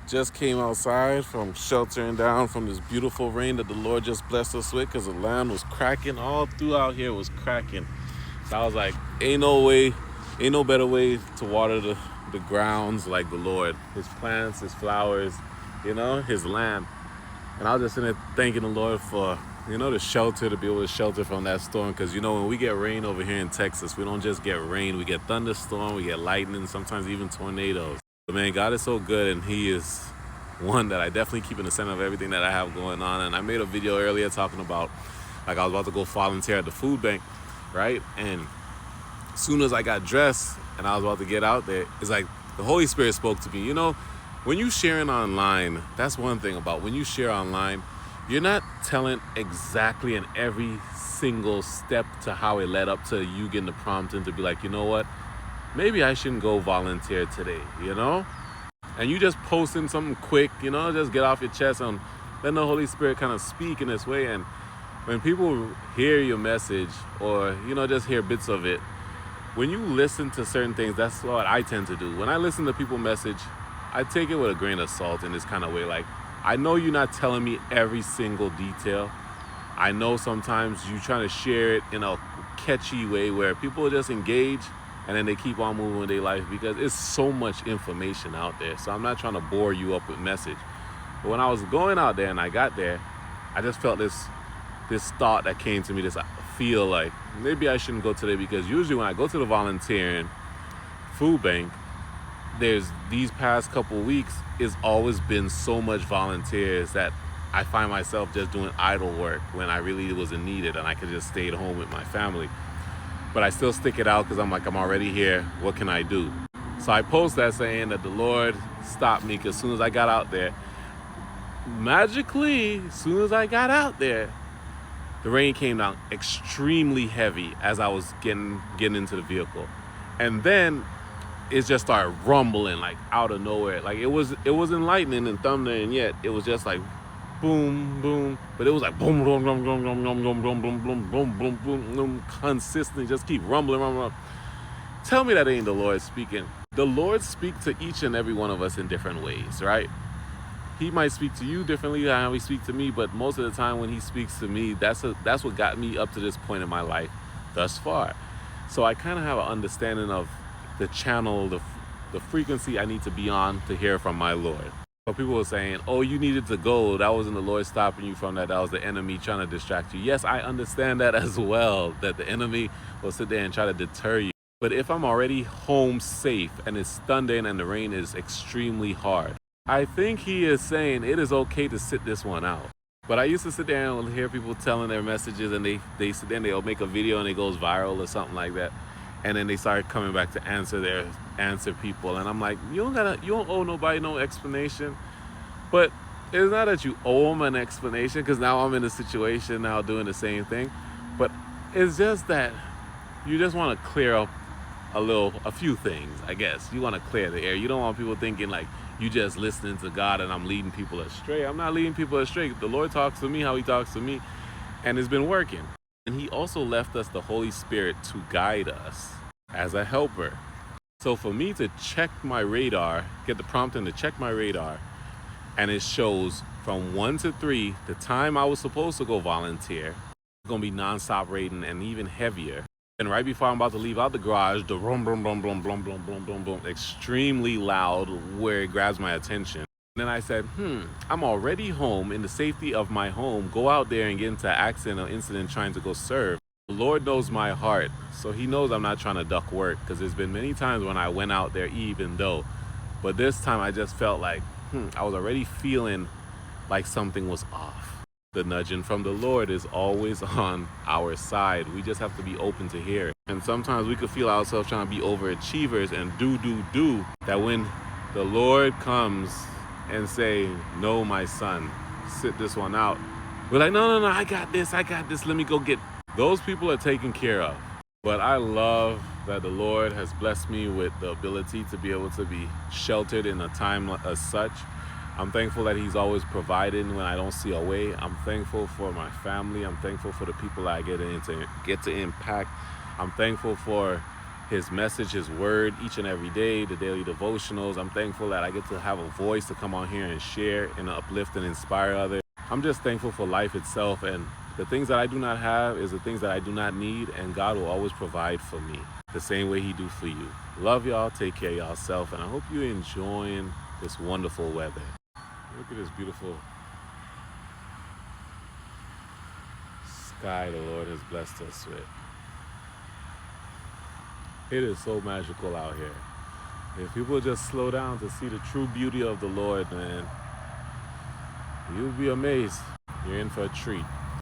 Just came outside from sheltering down from this beautiful rain that the Lord just blessed us with because the land was cracking. All throughout here was cracking. So I was like, ain't no better way to water the grounds like the Lord. His plants, his flowers, his land. And I was just in there thanking the Lord for, the shelter, to be able to shelter from that storm. Because, when we get rain over here in Texas, we don't just get rain. We get thunderstorm, we get lightning, sometimes even tornadoes. But man, God is so good, and he is one that I definitely keep in the center of everything that I have going on. And I made a video earlier talking about, like, I was about to go volunteer at the food bank, right? And as soon as I got dressed and I was about to get out there, it's like the Holy Spirit spoke to me. When you sharing online, that's one thing about when you share online, you're not telling exactly in every single step to how it led up to you getting the prompting to be like, you know what? Maybe I shouldn't go volunteer today, And you just posting something quick, just get off your chest and let the Holy Spirit kind of speak in this way. And when people hear your message or, just hear bits of it, when you listen to certain things, that's what I tend to do. When I listen to people's message, I take it with a grain of salt in this kind of way. Like, I know you're not telling me every single detail. I know sometimes you're trying to share it in a catchy way where people just engage and then they keep on moving with their life because it's so much information out there. So I'm not trying to bore you up with message. But when I was going out there and I got there, I just felt this thought that came to me, this feel like maybe I shouldn't go today, because usually when I go to the volunteering food bank, there's these past couple weeks, it's always been so much volunteers that I find myself just doing idle work when I really wasn't needed and I could just stay at home with my family. But I still stick it out because I'm like, I'm already here. What can I do? So I post that saying that the Lord stopped me, because as soon as I got out there, magically, as soon as I got out there, the rain came down extremely heavy as I was getting into the vehicle. And then it just started rumbling like out of nowhere. Like it wasn't lightning and thundering yet. It was just like boom, boom. But it was like boom, boom, boom, boom, boom, boom, boom, boom, boom, boom, boom, boom, boom, boom, consistently. Just keep rumbling. Tell me that ain't the Lord speaking. The Lord speaks to each and every one of us in different ways, right? He might speak to you differently than how he speaks to me, but most of the time when he speaks to me, that's what got me up to this point in my life thus far. So I kind of have an understanding of the channel, the frequency I need to be on to hear from my Lord. So people were saying, oh, you needed to go. That wasn't the Lord stopping you from that. That was the enemy trying to distract you. Yes, I understand that as well, that the enemy will sit there and try to deter you. But if I'm already home safe and it's thundering and the rain is extremely hard, I think he is saying it is okay to sit this one out. But I used to sit there and hear people telling their messages, and they sit there and they'll make a video and it goes viral or something like that. And then they start coming back to answer people. And I'm like, you don't owe nobody no explanation. But it's not that you owe them an explanation, because now I'm in a situation now doing the same thing. But it's just that you just want to clear up a few things, I guess. You want to clear the air. You don't want people thinking like you just listening to God and I'm leading people astray. I'm not leading people astray. The Lord talks to me how he talks to me, and it's been working. And he also left us the Holy Spirit to guide us as a helper. So for me to check my radar, get the prompting to check my radar, and it shows from 1 to 3, the time I was supposed to go volunteer, it's going to be nonstop rain and even heavier. And right before I'm about to leave out the garage, the rum, boom, boom, boom, boom, boom, boom, boom, boom, extremely loud, where it grabs my attention. And then I said, I'm already home in the safety of my home. Go out there and get into an accident or incident trying to go serve. The Lord knows my heart, so he knows I'm not trying to duck work, because there's been many times when I went out there even though. But this time I just felt like, I was already feeling like something was off. The nudging from the Lord is always on our side. We just have to be open to hear it. And sometimes we could feel ourselves trying to be overachievers and do, that when the Lord comes and say, no, my son, sit this one out, we're like, no, I got this, let me go get. Those people are taken care of. But I love that the Lord has blessed me with the ability to be able to be sheltered in a time as such. I'm thankful that he's always providing when I don't see a way. I'm thankful for my family. I'm thankful for the people I get to impact. I'm thankful for his message, his word each and every day, the daily devotionals. I'm thankful that I get to have a voice to come on here and share and uplift and inspire others. I'm just thankful for life itself, and the things that I do not have is the things that I do not need, and God will always provide for me the same way he do for you. Love y'all, take care of y'allself, and I hope you're enjoying this wonderful weather. Look at this beautiful sky the Lord has blessed us with. It is so magical out here. If people just slow down to see the true beauty of the Lord, man, you'll be amazed. You're in for a treat.